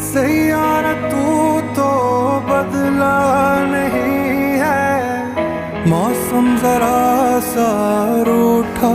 सैयारा तू तो बदला नहीं है, मौसम जरा सा रूठा